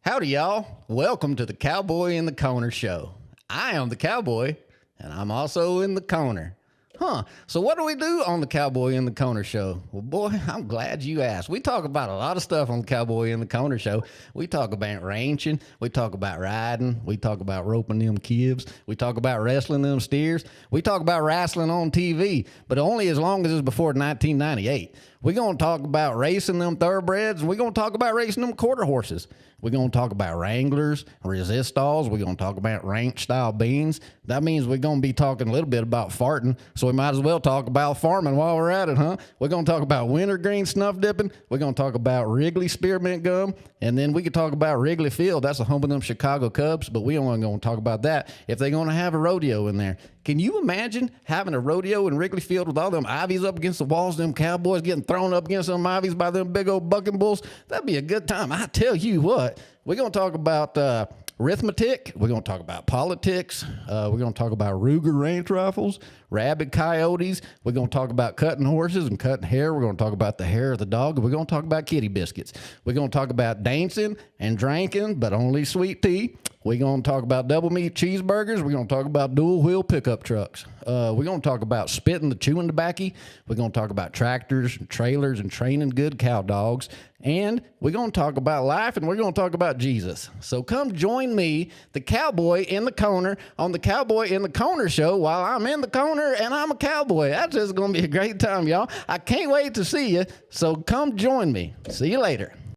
Howdy, y'all. Welcome to the Cowboy in the Corner Show. I am the cowboy, and I'm also in the corner. So what do we do on the Cowboy in the Corner Show? Well, boy, I'm glad you asked. We talk about a lot of stuff on the Cowboy in the Corner Show. We talk about ranching. We talk about riding. We talk about roping them calves. We talk about wrestling them steers. We talk about wrestling on TV, but only as long as it's before 1998. We're going to talk about racing them thoroughbreds, and we're going to talk about racing them quarter horses. We're going to talk about Wranglers, resistals. We're going to talk about ranch-style beans. That means we're going to be talking a little bit about farting, so we might as well talk about farming while we're at it, huh? We're going to talk about wintergreen snuff dipping. We're going to talk about Wrigley spearmint gum, and then we could talk about Wrigley Field. That's the home of them Chicago Cubs, but we only going to talk about that if they're going to have a rodeo in there. Can you imagine having a rodeo in Wrigley Field with all them ivies up against the walls, them cowboys getting thrown up against them ivies by them big old bucking bulls? That'd be a good time. I tell you what, we're going to talk about arithmetic. We're going to talk about politics. We're going to talk about Ruger ranch rifles, rabid coyotes. We're going to talk about cutting horses and cutting hair. We're going to talk about the hair of the dog. We're going to talk about kitty biscuits. We're going to talk about dancing and drinking, but only sweet tea. We're going to talk about double meat cheeseburgers. We're going to talk about dual wheel pickup trucks. We're going to talk about spitting the chewing tobacco. We're going to talk about tractors and trailers and training good cow dogs. And we're going to talk about life, and we're going to talk about Jesus. So come join me, the Cowboy in the Corner, on the Cowboy in the Corner Show while I'm in the corner and I'm a cowboy. That's just going to be a great time, y'all. I can't wait to see you. So come join me. See you later.